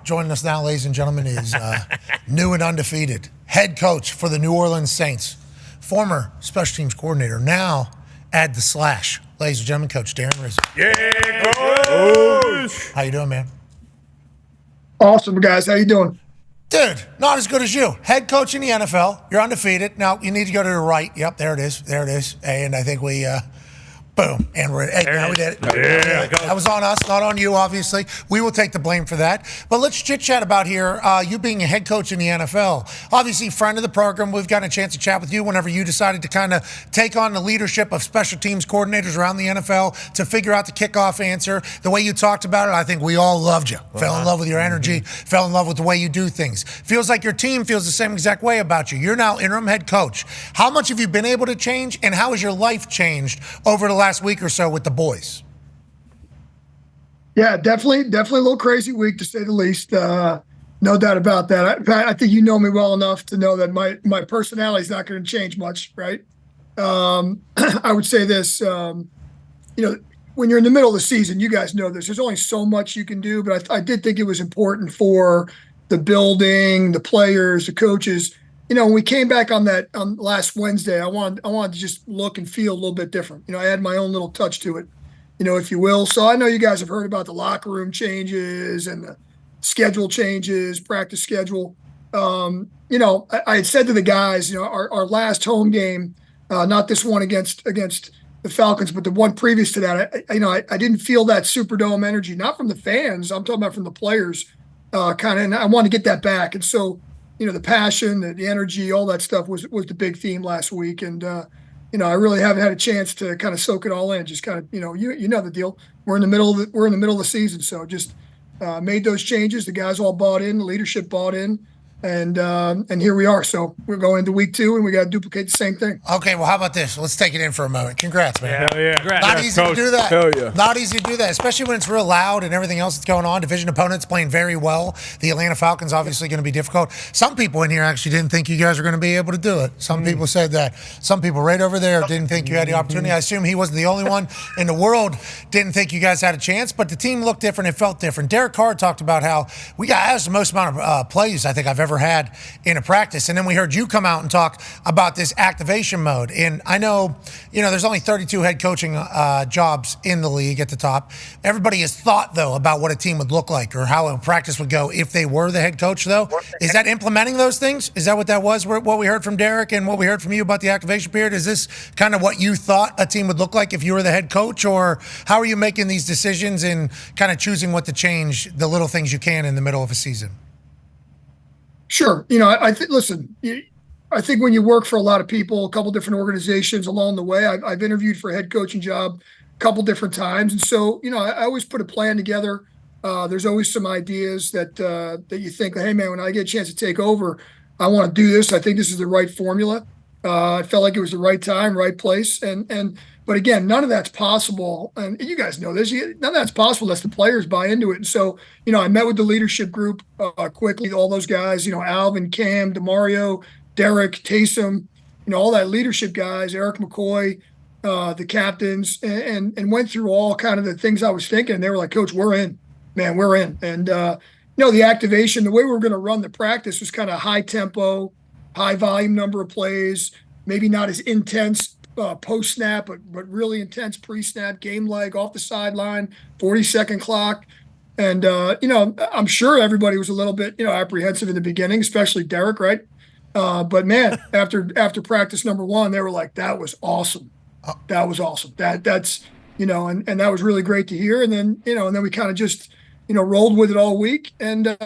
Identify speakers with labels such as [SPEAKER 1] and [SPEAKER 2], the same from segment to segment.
[SPEAKER 1] Joining us now, ladies and gentlemen, is new and undefeated head coach for the New Orleans Saints, former special teams coordinator, now add the slash. Ladies and gentlemen, Coach Darren Rizzi.
[SPEAKER 2] Yeah, Coach!
[SPEAKER 1] How you doing, man?
[SPEAKER 3] Awesome, guys. How you doing?
[SPEAKER 1] Dude, not as good as you. Head coach in the NFL. You're undefeated. Now, you need to go to the right. Yep, there it is. There it is. And I think we... boom. And we did it.
[SPEAKER 2] Yeah.
[SPEAKER 1] That was on us, not on you, obviously. We will take the blame for that. But let's chit-chat about here, you being a head coach in the NFL. Obviously, friend of the program. We've gotten a chance to chat with you whenever you decided to kind of take on the leadership of special teams coordinators around the NFL to figure out the kickoff answer. The way you talked about it, I think we all loved you. Fell in love with your energy, fell in love with the way you do things. Feels like your team feels the same exact way about you. You're now interim head coach. How much have you been able to change, and how has your life changed over the last week or so with the boys?
[SPEAKER 3] Yeah, definitely a little crazy week to say the least. No doubt about that. I think you know me well enough to know that my personality is not going to change much, right? I would say this, when you're in the middle of the season, you guys know this. There's only so much you can do, but I did think it was important for the building, the players, the coaches. When we came back on last Wednesday, I wanted to just look and feel a little bit different. I add my own little touch to it, if you will. So I know you guys have heard about the locker room changes and the schedule changes, practice schedule. I had said to the guys, our last home game, not this one against the Falcons, but the one previous to that, I didn't feel that Superdome energy, not from the fans. I'm talking about from the players, and I want to get that back. And so, the passion, the energy, all that stuff was the big theme last week. And, I really haven't had a chance to kind of soak it all in. Just kind of, you know the deal. We're in the middle of the season. So just made those changes. The guys all bought in, the leadership bought in. And here we are. So we're going into week 2, and we got to duplicate the same thing.
[SPEAKER 1] Okay, well, how about this? Let's take it in for a moment. Congrats, man.
[SPEAKER 2] Hell yeah. Congrats.
[SPEAKER 1] Not easy to do that.
[SPEAKER 2] Hell yeah.
[SPEAKER 1] Not easy to do that, especially when it's real loud and everything else that's going on. Division opponents playing very well. The Atlanta Falcons obviously going to be difficult. Some people in here actually didn't think you guys were going to be able to do it. Some people said that. Some people right over there didn't think you had the opportunity. I assume he wasn't the only one in the world didn't think you guys had a chance, but the team looked different. It felt different. Derek Carr talked about how we got asked the most amount of plays I think I've ever had in a practice. And then we heard you come out and talk about this activation mode. And I know, there's only 32 head coaching jobs in the league at the top. Everybody has thought, though, about what a team would look like or how a practice would go if they were the head coach, though. Is that implementing those things? Is that what that was, what we heard from Derek and what we heard from you about the activation period? Is this kind of what you thought a team would look like if you were the head coach? Or how are you making these decisions and kind of choosing what to change, the little things you can in the middle of a season?
[SPEAKER 3] Sure. Listen, I think when you work for a lot of people, a couple different organizations along the way, I've interviewed for a head coaching job a couple different times. And so, I always put a plan together. There's always some ideas that you think, hey, man, when I get a chance to take over, I want to do this. I think this is the right formula. I felt like it was the right time, right place. But again, none of that's possible. And you guys know this. None of that's possible unless the players buy into it. And so, I met with the leadership group quickly, all those guys, Alvin, Cam, DeMario, Derek, Taysom, all that leadership guys, Eric McCoy, the captains, and went through all kind of the things I was thinking. They were like, Coach, we're in. Man, we're in. And, the activation, the way we were going to run the practice was kind of high tempo, high volume number of plays, maybe not as intense post snap, but really intense pre-snap, game leg off the sideline, 40-second clock. And, I'm sure everybody was a little bit, apprehensive in the beginning, especially Derek, right? But man, after practice number 1, they were like, that was awesome. That was awesome. That's, and that was really great to hear. And then, and then we kind of just, rolled with it all week. And,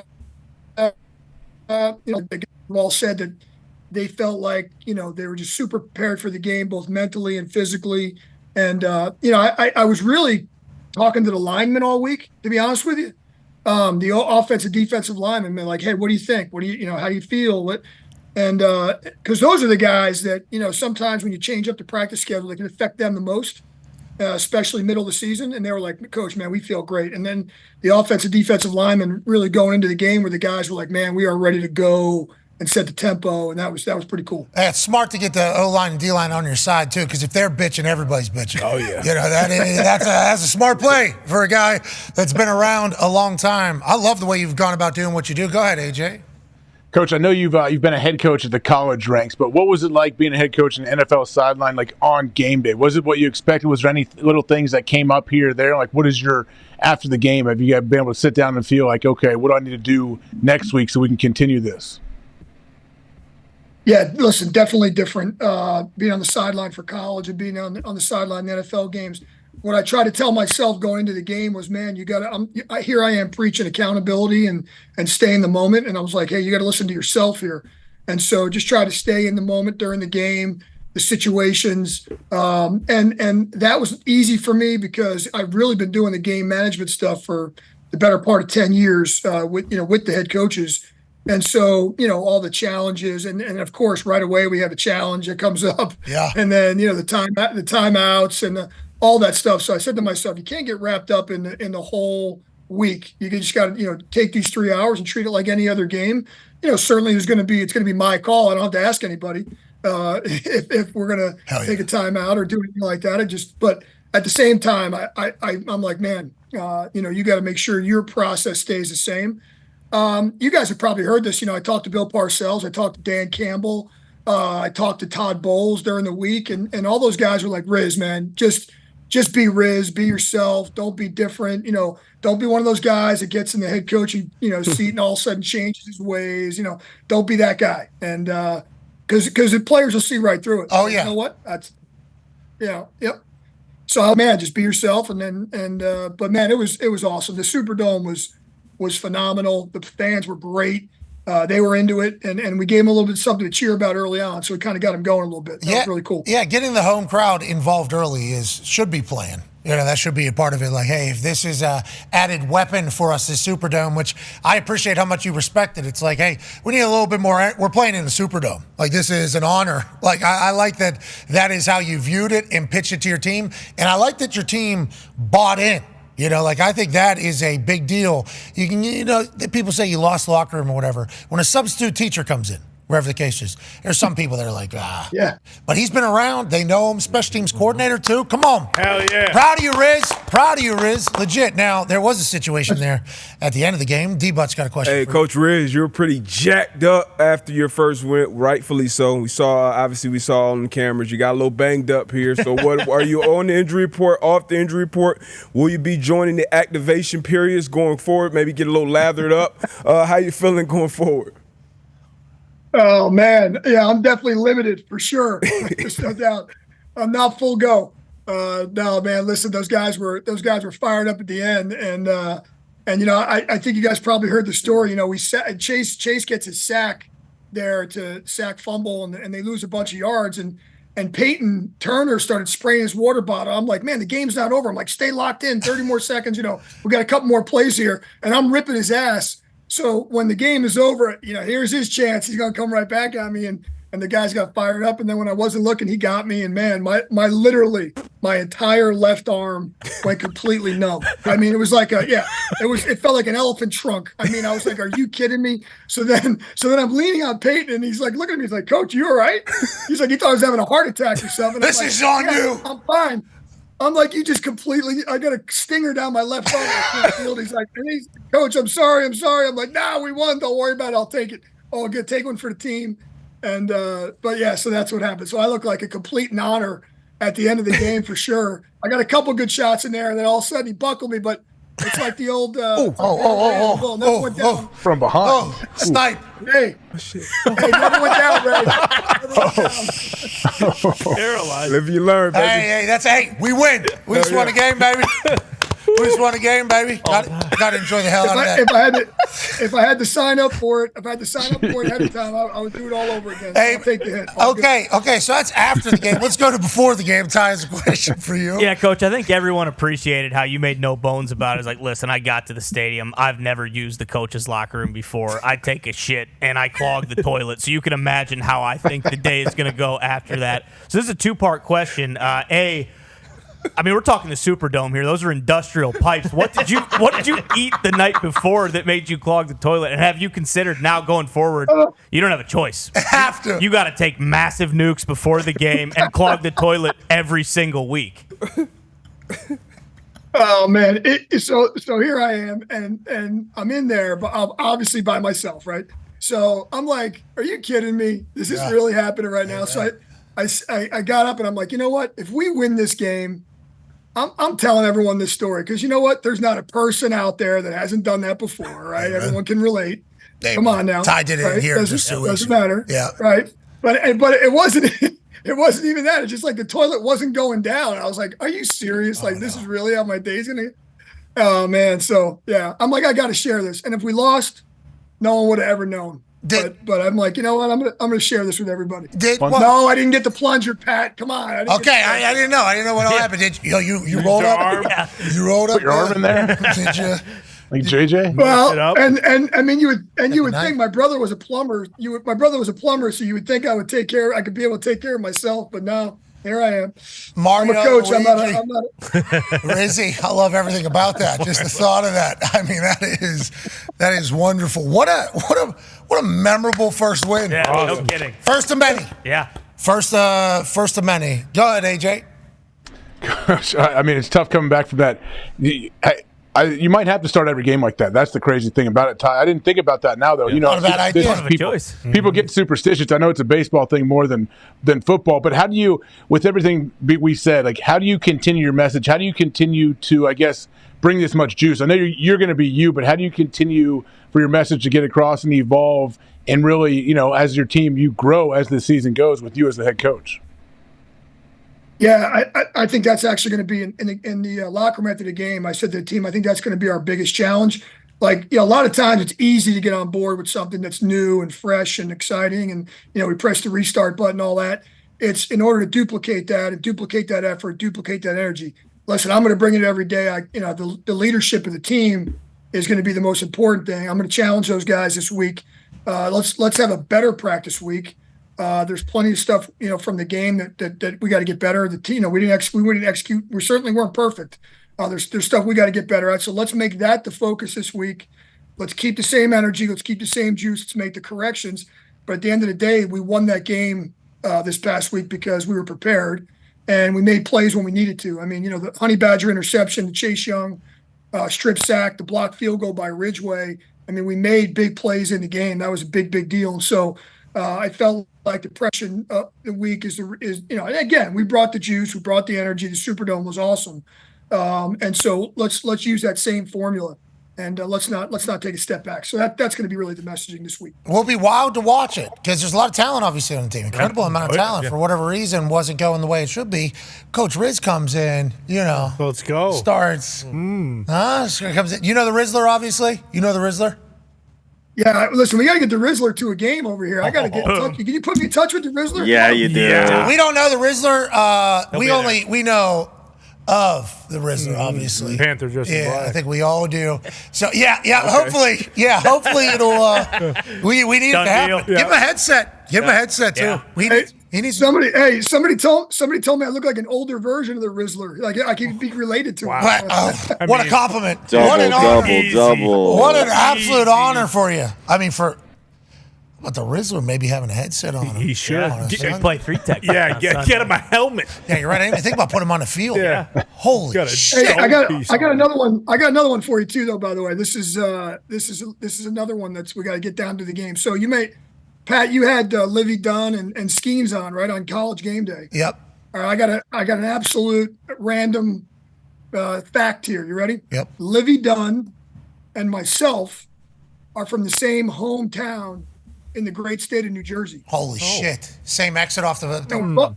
[SPEAKER 3] they've all said that they felt like, they were just super prepared for the game, both mentally and physically. And, I was really talking to the linemen all week, to be honest with you. The offensive, defensive linemen, been like, hey, what do you think? What do you, how do you feel? And because those are the guys that, sometimes when you change up the practice schedule, it can affect them the most, especially middle of the season. And they were like, Coach, man, we feel great. And then the offensive, defensive linemen really going into the game where the guys were like, man, we are ready to go set the tempo, and that was pretty cool.
[SPEAKER 1] Hey, it's smart to get the O-line and D-line on your side, too, because if they're bitching, everybody's bitching.
[SPEAKER 2] Oh, yeah.
[SPEAKER 1] That's a smart play for a guy that's been around a long time. I love the way you've gone about doing what you do. Go ahead, AJ.
[SPEAKER 4] Coach, I know you've been a head coach at the college ranks, but what was it like being a head coach in the NFL sideline, like on game day? Was it what you expected? Was there any little things that came up here or there? Like, what is your after the game? Have you been able to sit down and feel like, okay, what do I need to do next week so we can continue this?
[SPEAKER 3] Yeah, listen, definitely different being on the sideline for college and being on the sideline in the NFL games. What I try to tell myself going into the game was, man, you got to. Here I am preaching accountability and stay in the moment, and I was like, hey, you got to listen to yourself here, and so just try to stay in the moment during the game, the situations, and that was easy for me because I've really been doing the game management stuff for the better part of 10 years with the head coaches. And so, all the challenges and of course, right away we have a challenge that comes up.
[SPEAKER 1] Yeah.
[SPEAKER 3] And then, the timeouts and all that stuff. So I said to myself, you can't get wrapped up in the whole week. You just got to, take these 3 hours and treat it like any other game. Certainly it's going to be my call. I don't have to ask anybody if we're going to take a timeout or do anything like that. But at the same time, I'm like, man, you got to make sure your process stays the same. You guys have probably heard this. I talked to Bill Parcells. I talked to Dan Campbell. I talked to Todd Bowles during the week. And all those guys were like, Riz, man, just be Riz, be yourself. Don't be different. Don't be one of those guys that gets in the head coaching, seat and all of a sudden changes his ways. Don't be that guy. And because the players will see right through it.
[SPEAKER 1] Oh, yeah.
[SPEAKER 3] You know what? That's, yep. So, man, just be yourself. But man, it was awesome. The Superdome was phenomenal. The fans were great. They were into it, and we gave them a little bit something to cheer about early on, so it kind of got them going a little bit. That was really cool.
[SPEAKER 1] Yeah, getting the home crowd involved early should be planned. That should be a part of it. Like, hey, if this is a added weapon for us, this Superdome, which I appreciate how much you respect it. It's like, hey, we need a little bit more. We're playing in the Superdome. Like, this is an honor. Like, I like that is how you viewed it and pitched it to your team. And I like that your team bought in. I think that is a big deal. You can, people say you lost the locker room or whatever. When a substitute teacher comes in, wherever the case is, there's some people that are like,
[SPEAKER 3] Yeah.
[SPEAKER 1] But he's been around. They know him. Special teams coordinator, too. Come on.
[SPEAKER 2] Hell yeah.
[SPEAKER 1] Proud of you, Riz. Legit. Now, there was a situation there at the end of the game. D-But's got a question
[SPEAKER 5] Hey,
[SPEAKER 1] for
[SPEAKER 5] Coach Riz, you were pretty jacked up after your first win, rightfully so. We saw on the cameras, you got a little banged up here. So what are you on the injury report, off the injury report? Will you be joining the activation periods going forward? Maybe get a little lathered up? How you feeling going forward?
[SPEAKER 3] Oh man, yeah, I'm definitely limited for sure. There's no doubt. I'm not full go. No, man, listen, those guys were fired up at the end, and I think you guys probably heard the story. Chase gets his sack there to sack fumble, and they lose a bunch of yards, and Peyton Turner started spraying his water bottle. I'm like, man, the game's not over. I'm like, stay locked in, 30 more seconds. We got a couple more plays here, and I'm ripping his ass. So when the game is over, here's his chance. He's going to come right back at me. And the guys got fired up. And then when I wasn't looking, he got me. And man, my entire left arm went completely numb. I mean, it was like it felt like an elephant trunk. I mean, I was like, are you kidding me? So then I'm leaning on Peyton and he's like, look at me. He's like, Coach, you all right? He's like, he thought I was having a heart attack or something.
[SPEAKER 1] This is on you.
[SPEAKER 3] I'm fine. I'm like, you just I got a stinger down my left arm. I can't feel it. He's like, Coach, I'm sorry. I'm like, nah, we won. Don't worry about it. I'll take it. Oh, good. Take one for the team. And, but yeah, so that's what happened. So I look like a complete noner at the end of the game for sure. I got a couple good shots in there and then all of a sudden he buckled me, but it's like the old,
[SPEAKER 4] from behind.
[SPEAKER 1] Oh, snipe.
[SPEAKER 3] Hey, never went down, Ray.
[SPEAKER 5] Paralyzed. Live you learn, baby.
[SPEAKER 1] We win. We just won a game, baby. We just won a game, baby. Got to enjoy the hell out of that.
[SPEAKER 3] If I had to sign up for it, ahead of time, I would do it all over again.
[SPEAKER 1] Hey,
[SPEAKER 3] I'll take the hit.
[SPEAKER 1] Okay. So that's after the game. Let's go to before the game. Ty has a question for you.
[SPEAKER 6] Yeah, Coach. I think everyone appreciated how you made no bones about it. It's like, listen, I got to the stadium. I've never used the coach's locker room before. I take a shit and I clog the toilet. So you can imagine how I think the day is going to go after that. So this is a two-part question. I mean, we're talking the Superdome here. Those are industrial pipes. What did you eat the night before that made you clog the toilet? And have you considered now going forward? You don't have a choice.
[SPEAKER 1] Have to.
[SPEAKER 6] You got to take massive nukes before the game and clog the toilet every single week.
[SPEAKER 3] Oh man! So here I am, and I'm in there, but I'm obviously by myself, right? So I'm like, "Are you kidding me? Is this really happening right now?" So I got up and I'm like, you know what? If we win this game, I'm telling everyone this story because you know what? There's not a person out there that hasn't done that before, right? Everyone can relate. Come on now.
[SPEAKER 1] Ty did it
[SPEAKER 3] right?
[SPEAKER 1] here.
[SPEAKER 3] Doesn't matter.
[SPEAKER 1] Yeah.
[SPEAKER 3] Right. But it wasn't. It wasn't even that. It's just like the toilet wasn't going down. I was like, "Are you serious? This is really how my day's gonna?" Oh man. So yeah, I'm like, I got to share this. And if we lost, no one would have ever known. But I'm like, you know what? I'm gonna share this with everybody. No, I didn't get the plunger, Pat. Come on. I
[SPEAKER 1] didn't know. I didn't know what all happened. Did you rolled up? You rolled up.
[SPEAKER 4] Put your arm in there.
[SPEAKER 1] Did you?
[SPEAKER 4] Like JJ?
[SPEAKER 3] Well, and I mean, you would think my brother was a plumber. My brother was a plumber, so you would think I could be able to take care of myself. But no, here I am.
[SPEAKER 1] Mario,
[SPEAKER 3] I'm a coach. I'm not.
[SPEAKER 1] Rizzi, I love everything about that. Just the thought of that. I mean, that is wonderful. What a memorable first win.
[SPEAKER 6] Yeah, no kidding.
[SPEAKER 1] First of many.
[SPEAKER 6] Yeah.
[SPEAKER 1] First of many. Go ahead, AJ.
[SPEAKER 4] Gosh, I mean, it's tough coming back from that. You might have to start every game like that. That's the crazy thing about it, Ty. I didn't think about that now, though. You know,
[SPEAKER 1] not a bad idea.
[SPEAKER 4] People get superstitious. I know it's a baseball thing more than football, but how do you, with everything we said, like how do you continue your message? How do you continue to, I guess, bring this much juice? I know you're going to be you, but how do you continue for your message to get across and evolve and really, you know, as your team, you grow as the season goes with you as the head coach?
[SPEAKER 3] Yeah, I think that's actually going to be in the locker room after the game. I said to the team, I think that's going to be our biggest challenge. Like, a lot of times it's easy to get on board with something that's new and fresh and exciting. And, we press the restart button, all that. It's in order to duplicate that and duplicate that effort, duplicate that energy. Listen, I'm going to bring it every day. The leadership of the team is going to be the most important thing. I'm going to challenge those guys this week. Let's have a better practice week. There's plenty of stuff, from the game that we got to get better. The team, we didn't execute. We certainly weren't perfect. There's stuff we got to get better at. So let's make that the focus this week. Let's keep the same energy. Let's keep the same juice. Let's make the corrections. But at the end of the day, we won that game this past week because we were prepared and we made plays when we needed to. I mean, the Honey Badger interception, the Chase Young strip sack, the blocked field goal by Ridgeway. I mean, we made big plays in the game. That was a big, big deal. And so I felt like the pressure of the week is and again, we brought the juice, we brought the energy. The Superdome was awesome, and so let's use that same formula, and let's not take a step back. So that's going to be really the messaging this week.
[SPEAKER 1] We'll be wild to watch it because there's a lot of talent obviously on the team, incredible amount of talent. For whatever reason, wasn't going the way it should be. Coach Riz comes in,
[SPEAKER 2] let's go.
[SPEAKER 1] Starts, comes in. You know the Rizzler, obviously. You know the Rizzler.
[SPEAKER 3] Yeah, listen, we got to get the Rizzler to a game over here. I got to get in touch. Can you put me in touch with the Rizzler?
[SPEAKER 7] Yeah, you do.
[SPEAKER 1] Yeah. We don't know the Rizzler. We know of the Rizzler, obviously.
[SPEAKER 2] Panther just
[SPEAKER 1] black. I think we all do. So hopefully it'll. We need it to happen. Give him a headset. Give him a headset too. He needs
[SPEAKER 3] somebody. Hey, somebody told me I look like an older version of the Rizzler. Like I can be related to him.
[SPEAKER 1] Wow. What a compliment.
[SPEAKER 7] Double,
[SPEAKER 1] what an
[SPEAKER 7] double.
[SPEAKER 1] What an absolute honor for you. I mean, but the Rizzler maybe having a headset on him.
[SPEAKER 2] He should.
[SPEAKER 6] Play 3 tech.
[SPEAKER 2] Yeah, get him a helmet.
[SPEAKER 1] Yeah, you're right. I didn't even think about putting him on the field.
[SPEAKER 2] Yeah.
[SPEAKER 1] Holy shit.
[SPEAKER 3] Hey, I got another one. I got another one for you too, though. By the way, this is another one that's we got to get down to the game. So Pat, you had Livy Dunn and Schemes on, right, on College Game Day.
[SPEAKER 1] Yep.
[SPEAKER 3] All right, I got an absolute random fact here. You ready?
[SPEAKER 1] Yep.
[SPEAKER 3] Livy Dunn and myself are from the same hometown in the great state of New Jersey.
[SPEAKER 1] Holy shit. Same exit off the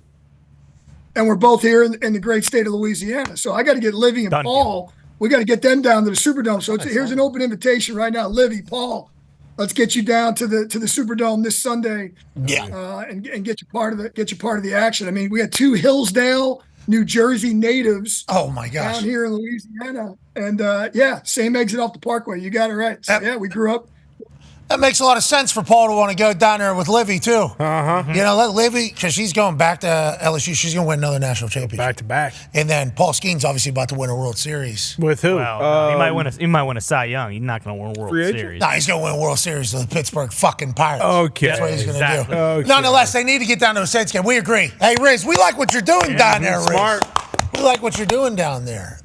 [SPEAKER 3] and we're both here in the great state of Louisiana. So I got to get Livy and Paul. We got to get them down to the Superdome. So here's an open invitation right now. Livy, Paul, let's get you down to the Superdome this Sunday.
[SPEAKER 1] Yeah.
[SPEAKER 3] And get you part of the action. I mean, we had 2 Hillsdale, New Jersey natives.
[SPEAKER 1] Oh my gosh.
[SPEAKER 3] Down here in Louisiana. And same exit off the Parkway. You got it right. So we grew up.
[SPEAKER 1] That makes a lot of sense for Paul to want to go down there with Livy, too. You know, let Livy, because she's going back to LSU, she's going to win another national championship.
[SPEAKER 2] Back to back.
[SPEAKER 1] And then Paul Skeen's obviously about to win a World Series.
[SPEAKER 2] With who?
[SPEAKER 6] Well, he might win a Cy Young. He's not going to win a World Series.
[SPEAKER 1] No, he's going to win a World Series with the Pittsburgh fucking Pirates.
[SPEAKER 2] Okay.
[SPEAKER 1] That's what he's going to do.
[SPEAKER 2] Okay.
[SPEAKER 1] Nonetheless, they need to get down to a Saints game. We agree. Hey, Riz, we like what you're doing down there, Riz.
[SPEAKER 2] Smart.
[SPEAKER 1] We like what you're doing down there.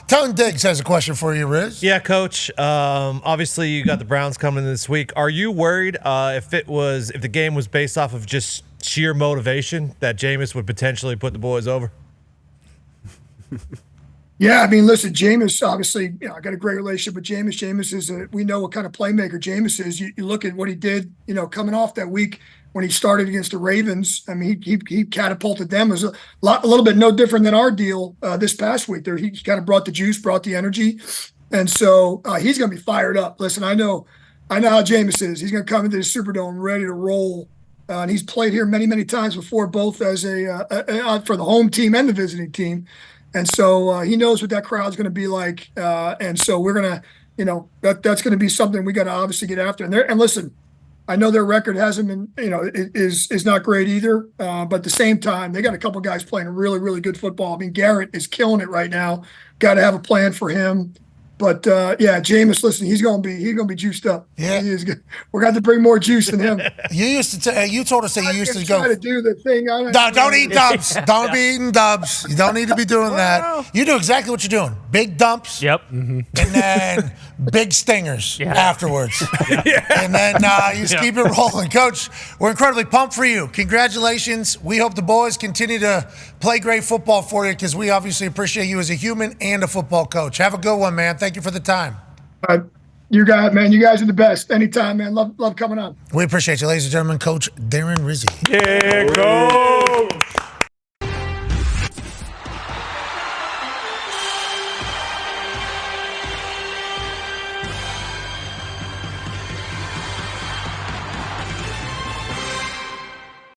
[SPEAKER 1] Tone Diggs has a question for you, Riz.
[SPEAKER 7] Yeah, Coach. Obviously, you got the Browns coming in this week. Are you worried if the game was based off of just sheer motivation that Jameis would potentially put the boys over?
[SPEAKER 3] Yeah, I mean, listen, Jameis, obviously, I got a great relationship with Jameis. Jameis is we know what kind of playmaker Jameis is. You look at what he did, coming off that week when he started against the Ravens. I mean, he catapulted them. It was a little bit no different than our deal this past week. There, he kind of brought the juice, brought the energy, and so he's going to be fired up. Listen, I know how Jameis is. He's going to come into the Superdome ready to roll. And he's played here many, many times before, both as for the home team and the visiting team. And so he knows what that crowd's going to be like. And so we're going to, that's going to be something we got to obviously get after. And listen, I know their record hasn't been, is not great either. But at the same time, they got a couple guys playing really, really good football. I mean, Garrett is killing it right now. Got to have a plan for him. But Jameis, listen, he's gonna be juiced up.
[SPEAKER 1] Yeah,
[SPEAKER 3] he is good. We're going to bring more juice than him.
[SPEAKER 1] You told us that you used to go
[SPEAKER 3] to do the thing.
[SPEAKER 1] Don't eat dubs. Don't be eating dubs. You don't need to be doing that. You do exactly what you're doing. Big dumps.
[SPEAKER 6] Yep.
[SPEAKER 1] And then big stingers afterwards. And then you just keep it rolling. Coach, we're incredibly pumped for you. Congratulations. We hope the boys continue to play great football for you because we obviously appreciate you as a human and a football coach. Have a good one, man. Thank you for the time.
[SPEAKER 3] You guys, man. You guys are the best. Anytime, man. Love coming on.
[SPEAKER 1] We appreciate you, ladies and gentlemen. Coach Darren Rizzi.
[SPEAKER 2] Yeah, go.